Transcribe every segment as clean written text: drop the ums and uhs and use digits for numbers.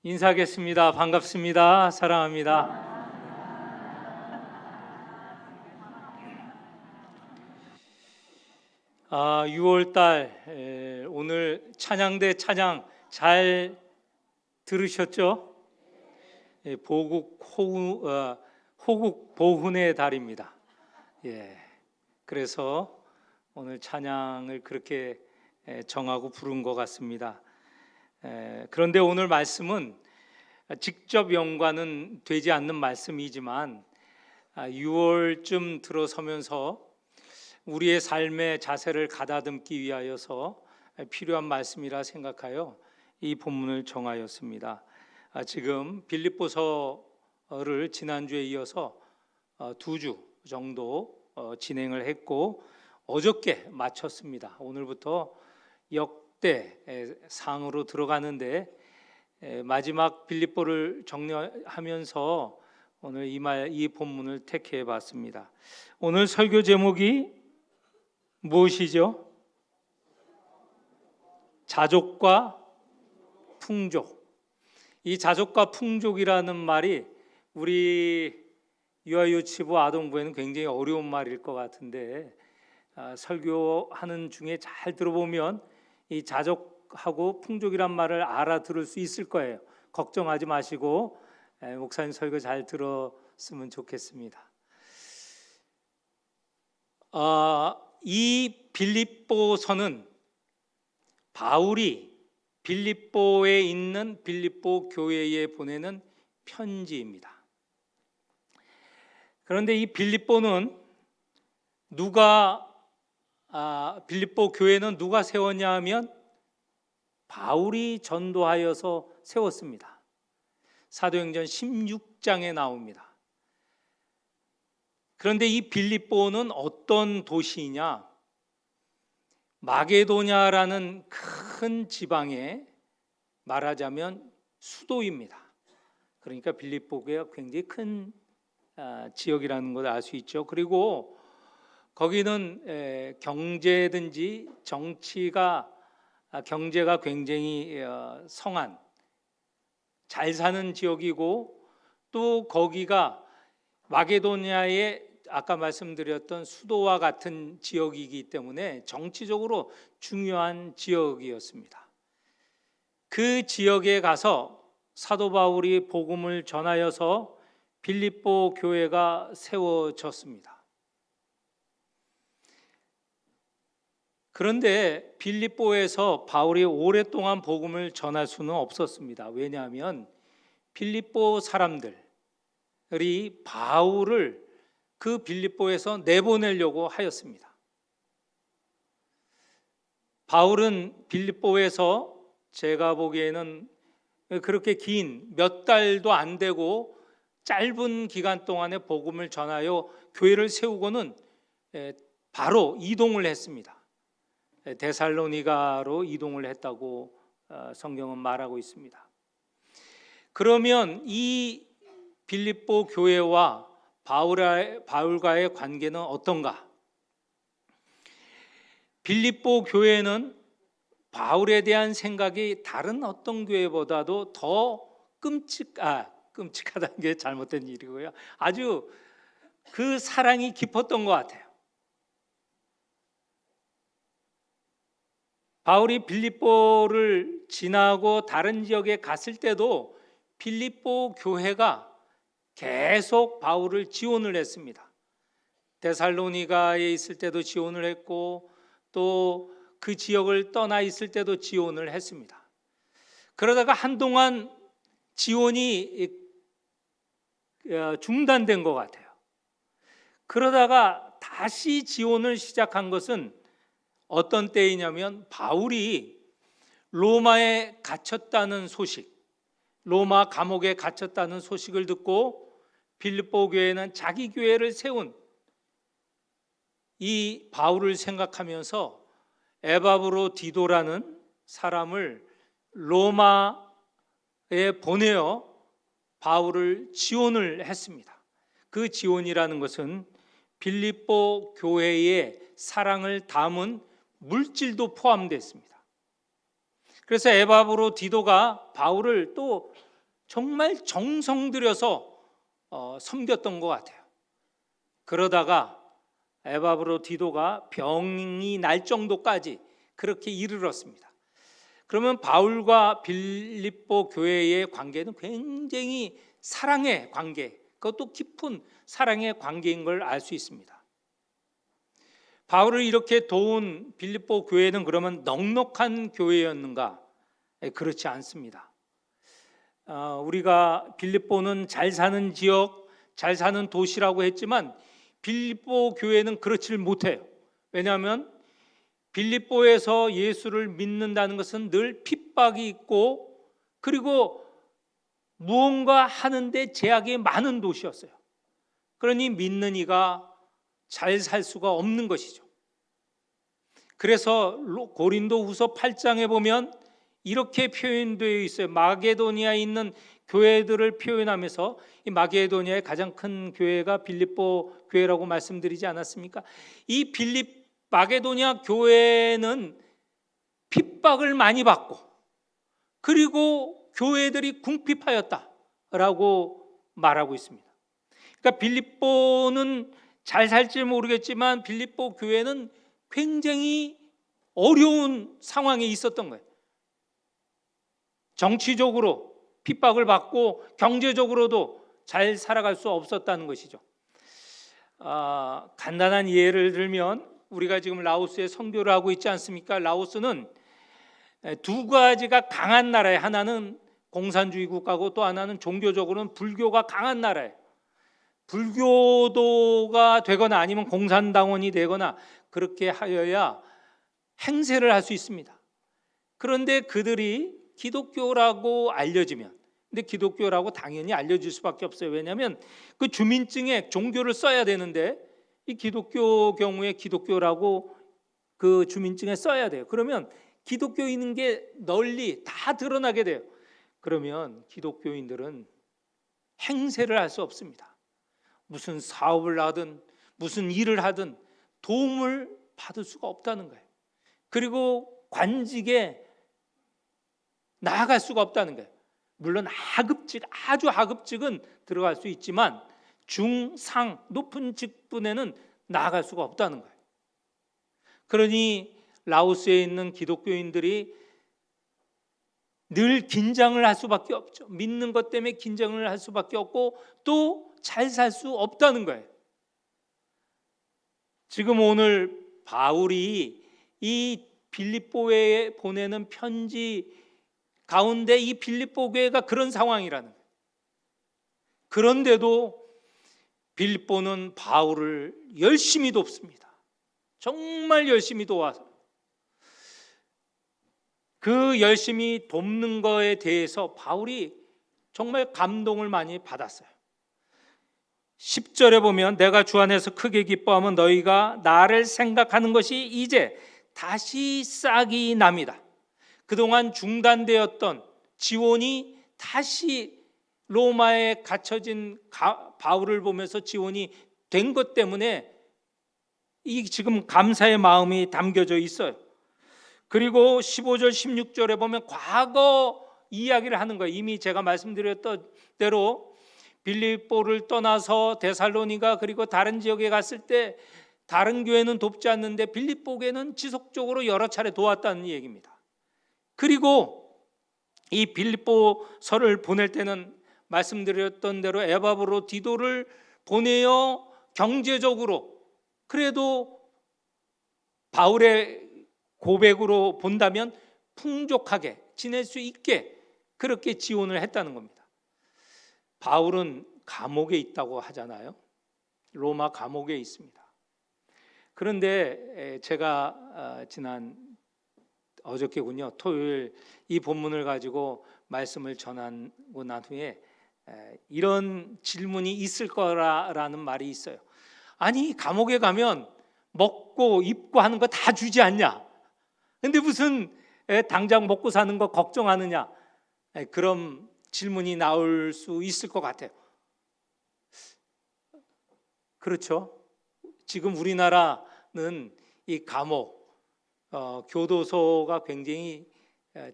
인사하겠습니다. 반갑습니다. 사랑합니다. 6월달 오늘 찬양대 찬양 잘 들으셨죠? 호국 보훈의 달입니다. 그래서 오늘 찬양을 그렇게 정하고 부른 것 같습니다. 그런데 오늘 말씀은 직접 연관은 되지 않는 말씀이지만 6월쯤 들어서면서 우리의 삶의 자세를 가다듬기 위하여서 필요한 말씀이라 생각하여 이 본문을 정하였습니다. 지금 빌립보서를 지난주에 이어서 2주 정도 진행을 했고 어저께 마쳤습니다. 오늘부터 역대 상으로 들어가는데 마지막 빌립보를 정리하면서 오늘 이 본문을 택해 봤습니다. 오늘 설교 제목이 무엇이죠? 자족과 풍족. 이 자족과 풍족이라는 말이 우리 유아유치부 아동부에는 굉장히 어려운 말일 것 같은데 설교하는 중에 잘 들어보면 이 자족하고 풍족이란 말을 알아들을 수 있을 거예요. 걱정하지 마시고 목사님 설교 잘 들었으면 좋겠습니다. 이 빌립보서는 바울이 빌립보에 있는 빌립보 교회에 보내는 편지입니다. 그런데 이 빌립보는 빌립보 교회는 누가 세웠냐 하면 바울이 전도하여서 세웠습니다. 사도행전 16장에 나옵니다. 그런데 이 빌립보는 어떤 도시이냐? 마게도냐라는 큰 지방에 말하자면 수도입니다. 그러니까 빌립보가 굉장히 큰 지역이라는 걸 알 수 있죠. 그리고 거기는 경제든지 경제가 굉장히 성한 잘 사는 지역이고 또 거기가 마게도냐의 아까 말씀드렸던 수도와 같은 지역이기 때문에 정치적으로 중요한 지역이었습니다. 그 지역에 가서 사도 바울이 복음을 전하여서 빌립보 교회가 세워졌습니다. 그런데 빌립보에서 바울이 오랫동안 복음을 전할 수는 없었습니다. 왜냐하면 빌립보 사람들이 바울을 그 빌립보에서 내보내려고 하였습니다. 바울은 빌립보에서 제가 보기에는 그렇게 긴 몇 달도 안 되고 짧은 기간 동안에 복음을 전하여 교회를 세우고는 바로 이동을 했습니다. 데살로니가로 이동을 했다고 성경은 말하고 있습니다. 그러면 이 빌립보 교회와 바울과의 관계는 어떤가? 빌립보 교회는 바울에 대한 생각이 다른 어떤 교회보다도 더 끔찍하다는 게 잘못된 일이고요. 아주 그 사랑이 깊었던 것 같아요. 바울이 빌립보를 지나고 다른 지역에 갔을 때도 빌립보 교회가 계속 바울을 지원을 했습니다. 데살로니가에 있을 때도 지원을 했고 또 그 지역을 떠나 있을 때도 지원을 했습니다. 그러다가 한동안 지원이 중단된 것 같아요. 그러다가 다시 지원을 시작한 것은 어떤 때이냐면 바울이 로마에 갇혔다는 소식, 로마 감옥에 갇혔다는 소식을 듣고 빌립보 교회는 자기 교회를 세운 이 바울을 생각하면서 에바브로 디도라는 사람을 로마에 보내어 바울을 지원을 했습니다. 그 지원이라는 것은 빌립보 교회의 사랑을 담은 물질도 포함되어 있습니다. 그래서 에바브로 디도가 바울을 또 정말 정성 들여서 섬겼던 것 같아요. 그러다가 에바브로디도가 병이 날 정도까지 그렇게 이르렀습니다. 그러면 바울과 빌립보 교회의 관계는 굉장히 사랑의 관계, 그것도 깊은 사랑의 관계인 걸 알 수 있습니다. 바울을 이렇게 도운 빌립보 교회는 그러면 넉넉한 교회였는가? 그렇지 않습니다. 우리가 빌립보는 잘 사는 지역, 잘 사는 도시라고 했지만 빌립보 교회는 그렇지를 못해요. 왜냐하면 빌립보에서 예수를 믿는다는 것은 늘 핍박이 있고, 그리고 무언가 하는데 제약이 많은 도시였어요. 그러니 믿는 이가 잘 살 수가 없는 것이죠. 그래서 고린도후서 8장에 보면 이렇게 표현되어 있어요. 마게도니아에 있는 교회들을 표현하면서 이 마게도니아의 가장 큰 교회가 빌립보 교회라고 말씀드리지 않았습니까? 이 마게도니아 교회는 핍박을 많이 받고, 그리고 교회들이 궁핍하였다라고 말하고 있습니다. 그러니까 빌립보는 잘 살지 모르겠지만 빌립보 교회는 굉장히 어려운 상황에 있었던 거예요. 정치적으로 핍박을 받고 경제적으로도 잘 살아갈 수 없었다는 것이죠. 간단한 예를 들면 우리가 지금 라오스에 선교를 하고 있지 않습니까? 라오스는 두 가지가 강한 나라예요. 하나는 공산주의 국가고 또 하나는 종교적으로는 불교가 강한 나라예요. 불교도가 되거나 아니면 공산당원이 되거나 그렇게 하여야 행세를 할 수 있습니다. 그런데 그들이 기독교라고 알려지면, 근데 기독교라고 당연히 알려질 수밖에 없어요. 왜냐하면 그 주민증에 종교를 써야 되는데 이 기독교 경우에 기독교라고 그 주민증에 써야 돼요. 그러면 기독교인인 게 널리 다 드러나게 돼요. 그러면 기독교인들은 행세를 할 수 없습니다. 무슨 사업을 하든 무슨 일을 하든 도움을 받을 수가 없다는 거예요. 그리고 관직에 나아갈 수가 없다는 거예요. 물론 하급직, 아주 하급직은 들어갈 수 있지만 중상, 높은 직분에는 나아갈 수가 없다는 거예요. 그러니 라오스에 있는 기독교인들이 늘 긴장을 할 수밖에 없죠. 믿는 것 때문에 긴장을 할 수밖에 없고 또 잘 살 수 없다는 거예요. 지금 오늘 바울이 이 빌립보에 보내는 편지 가운데 이 빌립보 교회가 그런 상황이라는 거예요. 그런데도 빌립보는 바울을 열심히 돕습니다. 정말 열심히 도와서 그 열심히 돕는 거에 대해서 바울이 정말 감동을 많이 받았어요. 10절에 보면 내가 주 안에서 크게 기뻐하면 너희가 나를 생각하는 것이 이제 다시 싹이 납니다. 그동안 중단되었던 지원이 다시 로마에 갇혀진 바울을 보면서 지원이 된 것 때문에 이 지금 감사의 마음이 담겨져 있어요. 그리고 15절 16절에 보면 과거 이야기를 하는 거예요. 이미 제가 말씀드렸던 대로 빌립보를 떠나서 데살로니가 그리고 다른 지역에 갔을 때 다른 교회는 돕지 않는데 빌립보 교회는 지속적으로 여러 차례 도왔다는 얘기입니다. 그리고 이 빌립보서를 보낼 때는 말씀드렸던 대로 에바브로디도를 보내어 경제적으로 그래도 바울의 고백으로 본다면 풍족하게 지낼 수 있게 그렇게 지원을 했다는 겁니다. 바울은 감옥에 있다고 하잖아요. 로마 감옥에 있습니다. 그런데 제가 지난 어저께군요. 토요일 이 본문을 가지고 말씀을 전하고 난 후에 이런 질문이 있을 거라는 말이 있어요. 아니 감옥에 가면 먹고 입고 하는 거 다 주지 않냐? 근데 무슨 당장 먹고 사는 거 걱정하느냐? 그런 질문이 나올 수 있을 것 같아요. 그렇죠? 지금 우리나라는 이 감옥, 교도소가 굉장히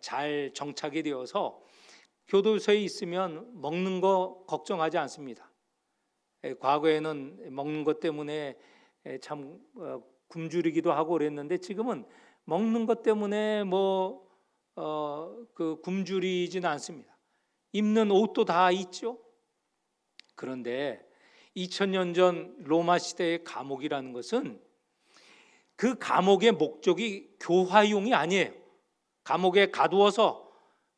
잘 정착이 되어서 교도소에 있으면 먹는 거 걱정하지 않습니다. 과거에는 먹는 것 때문에 참 굶주리기도 하고 그랬는데 지금은 먹는 것 때문에 굶주리지는 않습니다. 입는 옷도 다 있죠. 그런데 2000년 전 로마 시대의 감옥이라는 것은 그 감옥의 목적이 교화용이 아니에요. 감옥에 가두어서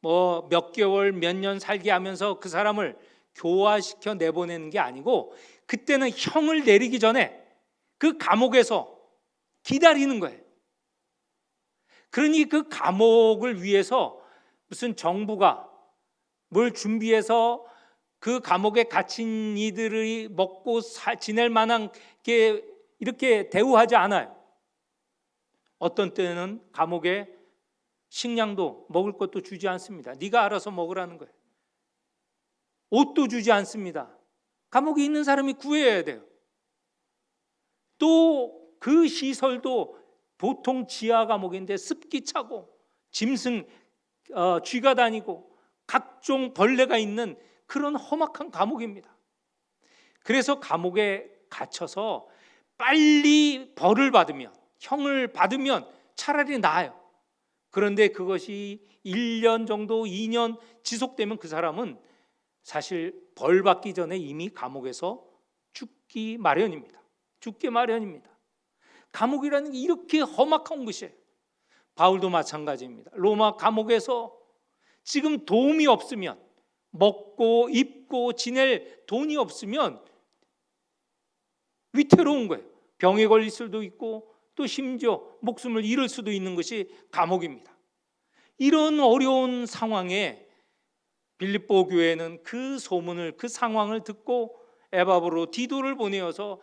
몇 개월 몇 년 살게 하면서 그 사람을 교화시켜 내보내는 게 아니고, 그때는 형을 내리기 전에 그 감옥에서 기다리는 거예요. 그러니 그 감옥을 위해서 무슨 정부가 뭘 준비해서 그 감옥에 갇힌 이들이 먹고 지낼 만한 게 이렇게 대우하지 않아요. 어떤 때는 감옥에 식량도 먹을 것도 주지 않습니다. 네가 알아서 먹으라는 거예요. 옷도 주지 않습니다. 감옥에 있는 사람이 구해야 돼요. 또 그 시설도 보통 지하 감옥인데 습기 차고 짐승 쥐가 다니고 각종 벌레가 있는 그런 험악한 감옥입니다. 그래서 감옥에 갇혀서 빨리 벌을 받으면, 형을 받으면 차라리 나아요. 그런데 그것이 1년 정도 2년 지속되면 그 사람은 사실 벌 받기 전에 이미 감옥에서 죽기 마련입니다. 감옥이라는 게 이렇게 험악한 것이에요. 바울도 마찬가지입니다. 로마 감옥에서 지금 도움이 없으면, 먹고 입고 지낼 돈이 없으면 위태로운 거예요. 병에 걸릴 수도 있고 또 심지어 목숨을 잃을 수도 있는 것이 감옥입니다. 이런 어려운 상황에 빌립보 교회는 그 소문을, 그 상황을 듣고 에바브로 디도를 보내어서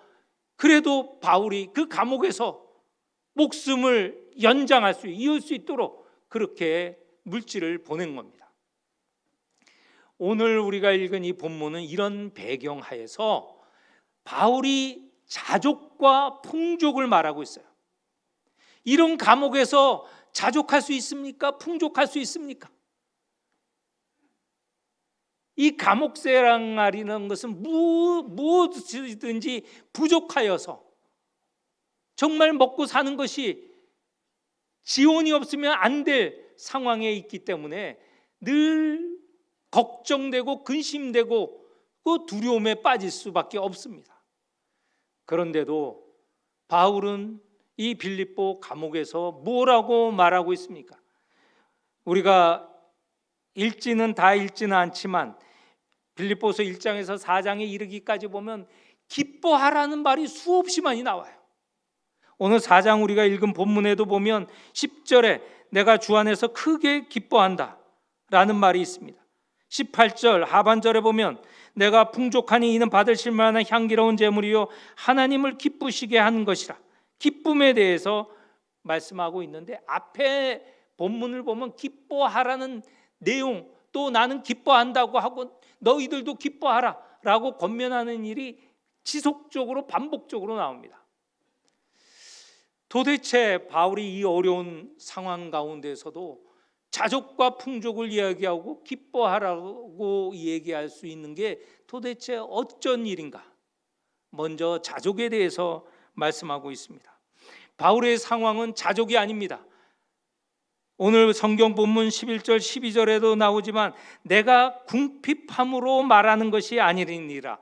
그래도 바울이 그 감옥에서 목숨을 연장할 수, 이을 수 있도록 그렇게 물질을 보낸 겁니다. 오늘 우리가 읽은 이 본문은 이런 배경 하에서 바울이 자족과 풍족을 말하고 있어요. 이런 감옥에서 자족할 수 있습니까? 풍족할 수 있습니까? 이 감옥 생활이라는 것은 무엇이든지 부족하여서 정말 먹고 사는 것이 지원이 없으면 안 될 상황에 있기 때문에 늘 걱정되고 근심되고 그 두려움에 빠질 수밖에 없습니다. 그런데도 바울은 이 빌립보 감옥에서 뭐라고 말하고 있습니까? 우리가 읽지는 않지만 빌립보서 1장에서 4장에 이르기까지 보면 기뻐하라는 말이 수없이 많이 나와요. 오늘 4장 우리가 읽은 본문에도 보면 10절에 내가 주 안에서 크게 기뻐한다 라는 말이 있습니다. 18절 하반절에 보면 내가 풍족하니 이는 받으실 만한 향기로운 제물이요 하나님을 기쁘시게 하는 것이라, 기쁨에 대해서 말씀하고 있는데, 앞에 본문을 보면 기뻐하라는 내용, 또 나는 기뻐한다고 하고 너희들도 기뻐하라 라고 권면하는 일이 지속적으로 반복적으로 나옵니다. 도대체 바울이 이 어려운 상황 가운데서도 자족과 풍족을 이야기하고 기뻐하라고 얘기할 수 있는 게 도대체 어쩐 일인가? 먼저 자족에 대해서 말씀하고 있습니다. 바울의 상황은 자족이 아닙니다. 오늘 성경 본문 11절 12절에도 나오지만 내가 궁핍함으로 말하는 것이 아니니라.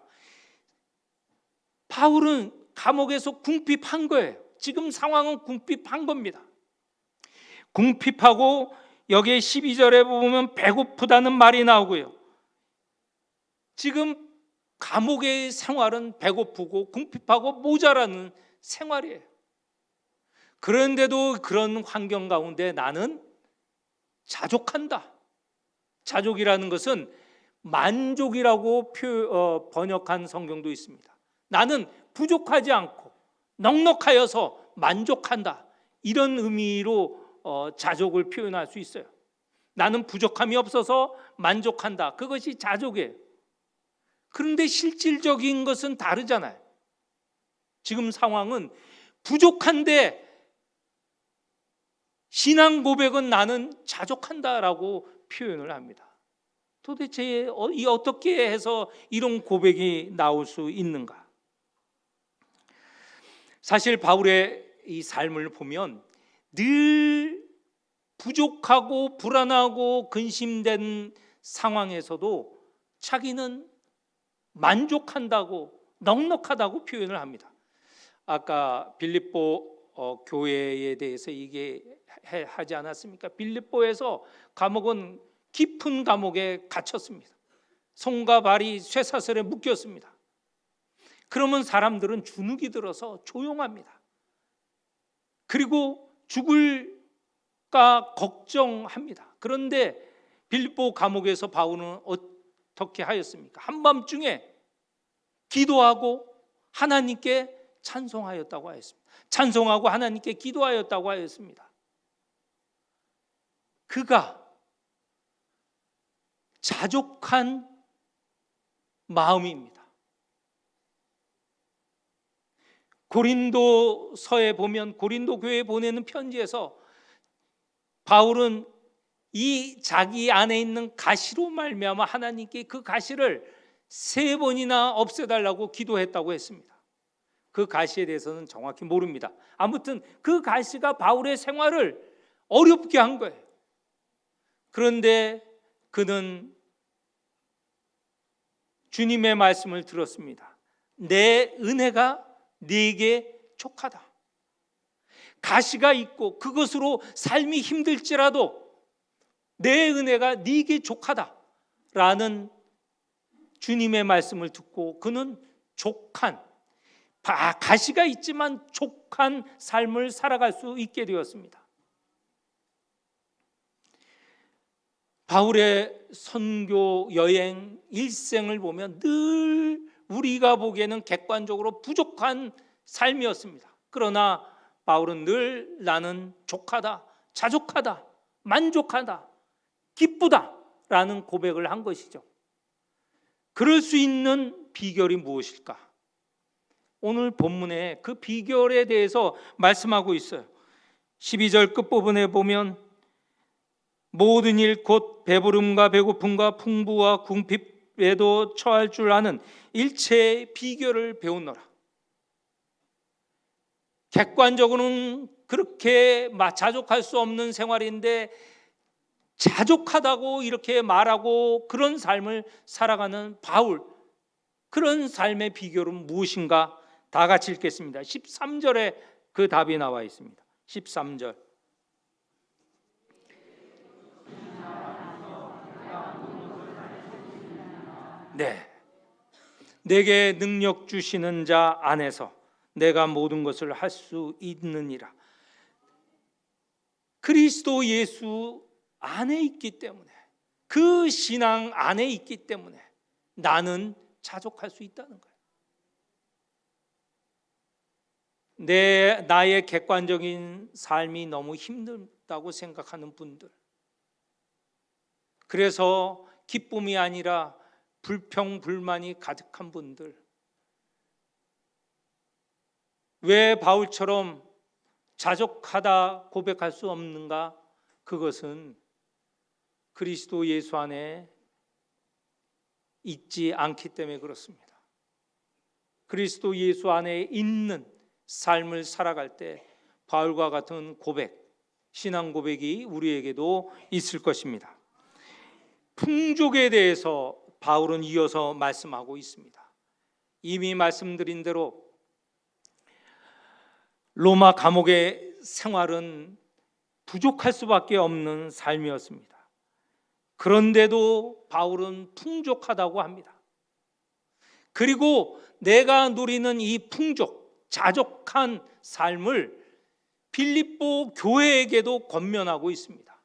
바울은 감옥에서 궁핍한 거예요. 지금 상황은 궁핍한 겁니다. 궁핍하고 여기에 12절에 보면 배고프다는 말이 나오고요. 지금 감옥의 생활은 배고프고 궁핍하고 모자라는 생활이에요. 그런데도 그런 환경 가운데 나는 자족한다. 자족이라는 것은 만족이라고 번역한 성경도 있습니다. 나는 부족하지 않고 넉넉하여서 만족한다. 이런 의미로 자족을 표현할 수 있어요. 나는 부족함이 없어서 만족한다. 그것이 자족이에요. 그런데 실질적인 것은 다르잖아요. 지금 상황은 부족한데 신앙 고백은 나는 자족한다라고 표현을 합니다. 도대체 이 어떻게 해서 이런 고백이 나올 수 있는가? 사실 바울의 이 삶을 보면 늘 부족하고 불안하고 근심된 상황에서도 자기는 만족한다고, 넉넉하다고 표현을 합니다. 아까 빌립보 교회에 대해서 얘기하지 않았습니까? 빌립보에서 감옥은 깊은 감옥에 갇혔습니다. 손과 발이 쇠사슬에 묶였습니다. 그러면 사람들은 주눅이 들어서 조용합니다. 그리고 죽을까 걱정합니다. 그런데 빌립보 감옥에서 바울은 어떻게 하였습니까? 한밤중에 기도하고 하나님께 찬송하였다고 하였습니다. 찬송하고 하나님께 기도하였다고 하였습니다. 그가 자족한 마음입니다. 고린도서에 보면 고린도 교회에 보내는 편지에서 바울은 이 자기 안에 있는 가시로 말미암아 하나님께 그 가시를 3번이나 없애달라고 기도했다고 했습니다. 그 가시에 대해서는 정확히 모릅니다. 아무튼 그 가시가 바울의 생활을 어렵게 한 거예요. 그런데 그는 주님의 말씀을 들었습니다. 내 은혜가 네게 족하다. 가시가 있고 그것으로 삶이 힘들지라도 내 은혜가 네게 족하다 라는 주님의 말씀을 듣고 그는 족한, 가시가 있지만 족한 삶을 살아갈 수 있게 되었습니다. 바울의 선교 여행 일생을 보면 늘 우리가 보기에는 객관적으로 부족한 삶이었습니다. 그러나 바울은 늘 나는 족하다, 자족하다, 만족하다, 기쁘다 라는 고백을 한 것이죠. 그럴 수 있는 비결이 무엇일까? 오늘 본문에 그 비결에 대해서 말씀하고 있어요. 12절 끝부분에 보면 모든 일 곧 배부름과 배고픔과 풍부와 궁핍에도 처할 줄 아는 일체의 비결을 배우노라. 객관적으로는 그렇게 자족할 수 없는 생활인데 자족하다고 이렇게 말하고 그런 삶을 살아가는 바울, 그런 삶의 비결은 무엇인가? 다 같이 읽겠습니다. 13절에 그 답이 나와 있습니다. 13절. 네, 내게 능력 주시는 자 안에서 내가 모든 것을 할 수 있느니라. 그리스도 예수 안에 있기 때문에, 그 신앙 안에 있기 때문에 나는 자족할 수 있다는 거예요. 나의 객관적인 삶이 너무 힘들다고 생각하는 분들, 그래서 기쁨이 아니라 불평, 불만이 가득한 분들, 왜 바울처럼 자족하다 고백할 수 없는가? 그것은 그리스도 예수 안에 있지 않기 때문에 그렇습니다. 그리스도 예수 안에 있는 삶을 살아갈 때 바울과 같은 고백, 신앙 고백이 우리에게도 있을 것입니다. 풍족에 대해서 바울은 이어서 말씀하고 있습니다. 이미 말씀드린 대로 로마 감옥의 생활은 부족할 수밖에 없는 삶이었습니다. 그런데도 바울은 풍족하다고 합니다. 그리고 내가 누리는 이 풍족, 자족한 삶을 빌립보 교회에게도 권면하고 있습니다.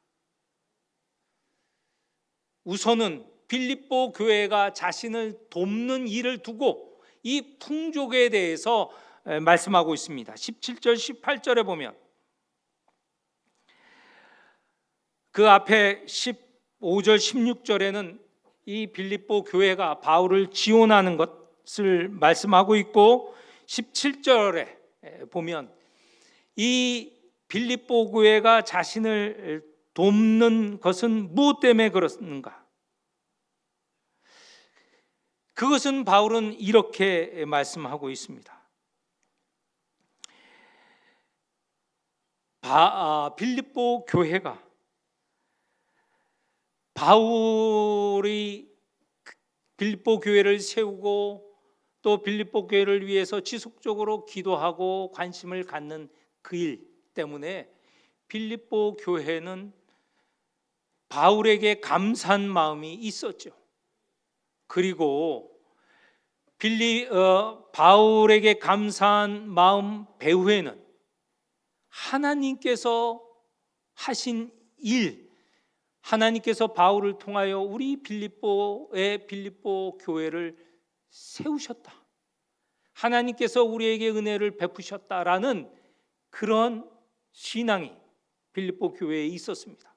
우선은 빌립보 교회가 자신을 돕는 일을 두고 이 풍족에 대해서 말씀하고 있습니다. 17절, 18절에 보면 그 앞에 15절, 16절에는 이 빌립보 교회가 바울을 지원하는 것을 말씀하고 있고 17절에 보면 이 빌립보 교회가 자신을 돕는 것은 무엇 때문에 그렇는가? 그것은 바울은 이렇게 말씀하고 있습니다. 빌립보 교회가 바울이 빌립보 교회를 세우고 또 빌립보 교회를 위해서 지속적으로 기도하고 관심을 갖는 그 일 때문에 빌립보 교회는 바울에게 감사한 마음이 있었죠. 그리고 바울에게 감사한 마음 배후에는 하나님께서 하신 일, 하나님께서 바울을 통하여 우리 빌립보 교회를 세우셨다, 하나님께서 우리에게 은혜를 베푸셨다라는 그런 신앙이 빌립보 교회에 있었습니다.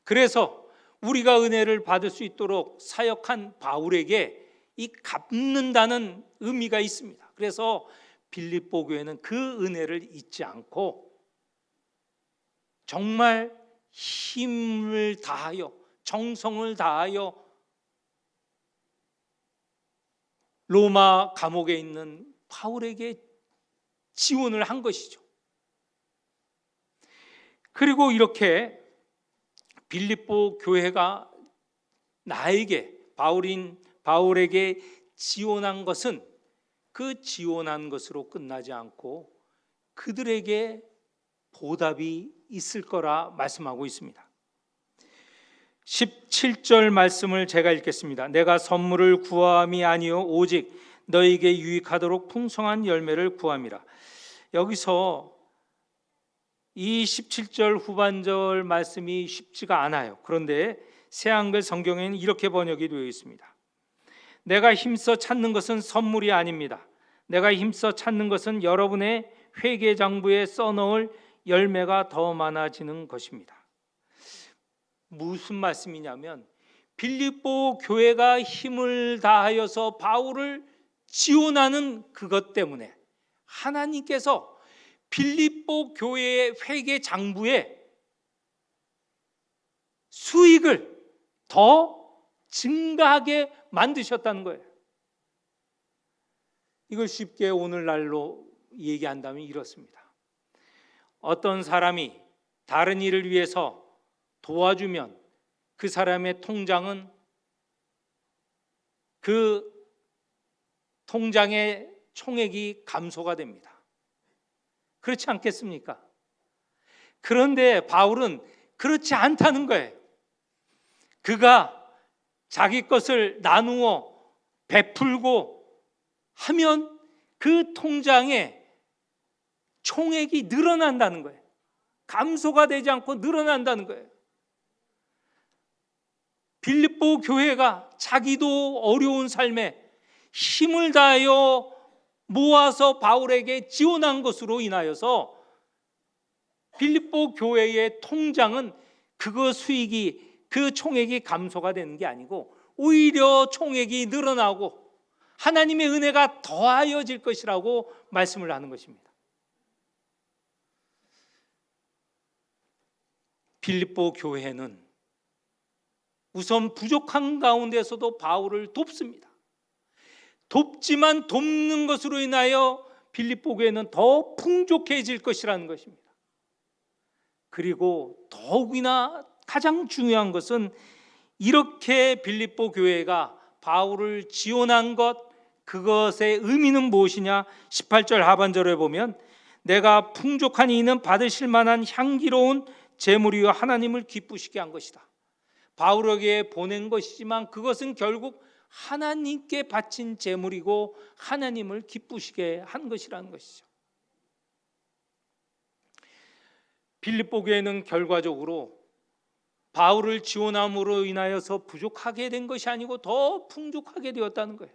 그래서 우리가 은혜를 받을 수 있도록 사역한 바울에게 이 갚는다는 의미가 있습니다. 그래서 빌립보 교회는 그 은혜를 잊지 않고 정말 힘을 다하여 정성을 다하여 로마 감옥에 있는 바울에게 지원을 한 것이죠. 그리고 이렇게 빌립보 교회가 나에게 바울에게 지원한 것은 그 지원한 것으로 끝나지 않고 그들에게 보답이 있을 거라 말씀하고 있습니다. 17절 말씀을 제가 읽겠습니다. 내가 선물을 구함이 아니요 오직 너에게 유익하도록 풍성한 열매를 구함이라. 여기서 이 17절 후반절 말씀이 쉽지가 않아요. 그런데 새한글 성경에는 이렇게 번역이 되어 있습니다. 내가 힘써 찾는 것은 선물이 아닙니다. 내가 힘써 찾는 것은 여러분의 회개장부에 써넣을 열매가 더 많아지는 것입니다. 무슨 말씀이냐면 빌립보 교회가 힘을 다하여서 바울을 지원하는 그것 때문에 하나님께서 빌립보 교회의 회개장부에 수익을 더 증가하게 만드셨다는 거예요. 이걸 쉽게 오늘날로 얘기한다면 이렇습니다. 어떤 사람이 다른 일을 위해서 도와주면 그 사람의 통장은 그 통장의 총액이 감소가 됩니다. 그렇지 않겠습니까? 그런데 바울은 그렇지 않다는 거예요. 그가 자기 것을 나누어 베풀고 하면 그 통장에 총액이 늘어난다는 거예요. 감소가 되지 않고 늘어난다는 거예요. 빌립보 교회가 자기도 어려운 삶에 힘을 다하여 모아서 바울에게 지원한 것으로 인하여서 빌립보 교회의 통장은 그 수익이 그 총액이 감소가 되는 게 아니고 오히려 총액이 늘어나고 하나님의 은혜가 더하여질 것이라고 말씀을 하는 것입니다. 빌립보 교회는 우선 부족한 가운데서도 바울을 돕습니다. 돕지만 돕는 것으로 인하여 빌립보 교회는 더 풍족해질 것이라는 것입니다. 그리고 더욱이나 가장 중요한 것은 이렇게 빌립보 교회가 바울을 지원한 것, 그것의 의미는 무엇이냐? 18절 하반절에 보면 내가 풍족한 이는 받으실 만한 향기로운 제물이요 하나님을 기쁘시게 한 것이다. 바울에게 보낸 것이지만 그것은 결국 하나님께 바친 제물이고 하나님을 기쁘시게 한 것이라는 것이죠. 빌립보 교회는 결과적으로 바울을 지원함으로 인하여서 부족하게 된 것이 아니고 더 풍족하게 되었다는 거예요.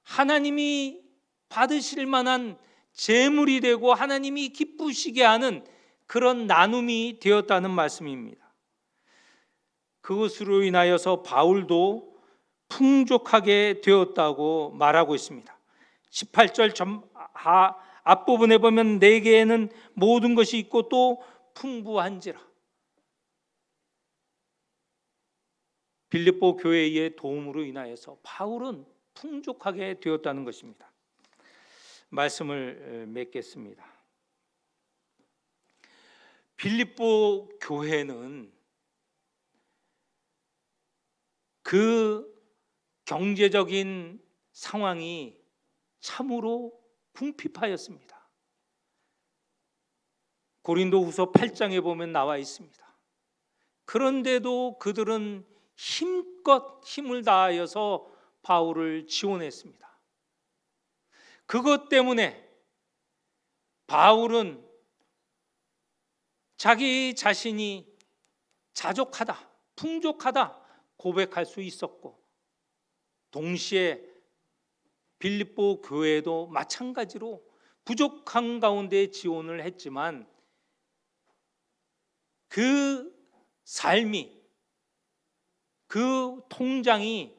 하나님이 받으실 만한 제물이 되고 하나님이 기쁘시게 하는 그런 나눔이 되었다는 말씀입니다. 그것으로 인하여서 바울도 풍족하게 되었다고 말하고 있습니다. 18절 앞부분에 보면 내게에는 모든 것이 있고 또 풍부한지라. 빌립보 교회의 도움으로 인하여서 바울은 풍족하게 되었다는 것입니다. 말씀을 맺겠습니다. 빌립보 교회는 그 경제적인 상황이 참으로 궁핍하였습니다. 고린도후서 8장에 보면 나와 있습니다. 그런데도 그들은 힘껏 힘을 다하여서 바울을 지원했습니다. 그것 때문에 바울은 자기 자신이 자족하다, 풍족하다 고백할 수 있었고, 동시에 빌립보 교회도 마찬가지로 부족한 가운데 지원을 했지만 그 삶이, 그 통장이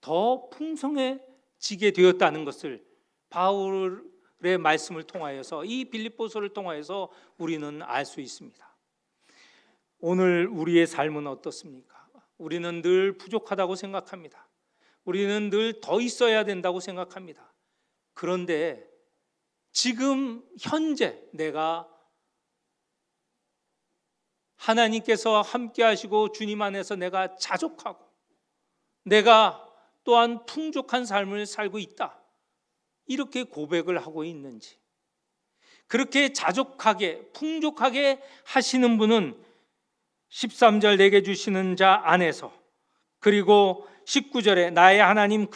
더 풍성해지게 되었다는 것을 바울의 말씀을 통하여서, 이 빌립보서를 통하여서 우리는 알 수 있습니다. 오늘 우리의 삶은 어떻습니까? 우리는 늘 부족하다고 생각합니다. 우리는 늘 더 있어야 된다고 생각합니다. 그런데 지금 현재 내가 하나님께서 함께 하시고 주님 안에서 내가 자족하고 내가 또한 풍족한 삶을 살고 있다, 이렇게 고백을 하고 있는지, 그렇게 자족하게 풍족하게 하시는 분은 13절 내게 주시는 자 안에서, 그리고 19절에 나의 하나님이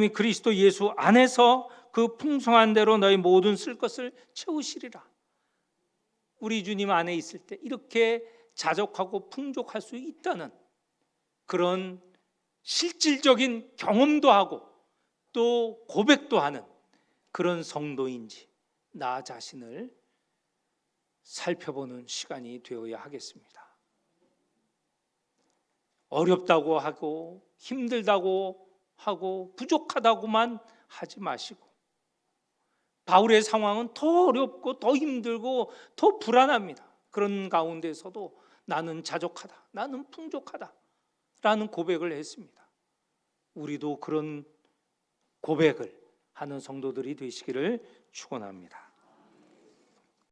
그리스도 예수 안에서 그 풍성한 대로 너희 모든 쓸 것을 채우시리라. 우리 주님 안에 있을 때 이렇게 자족하고 풍족할 수 있다는 그런 실질적인 경험도 하고 또 고백도 하는 그런 성도인지 나 자신을 살펴보는 시간이 되어야 하겠습니다. 어렵다고 하고 힘들다고 하고 부족하다고만 하지 마시고, 바울의 상황은 더 어렵고 더 힘들고 더 불안합니다. 그런 가운데서도 나는 자족하다, 나는 풍족하다 라는 고백을 했습니다. 우리도 그런 고백을 하는 성도들이 되시기를 축원합니다.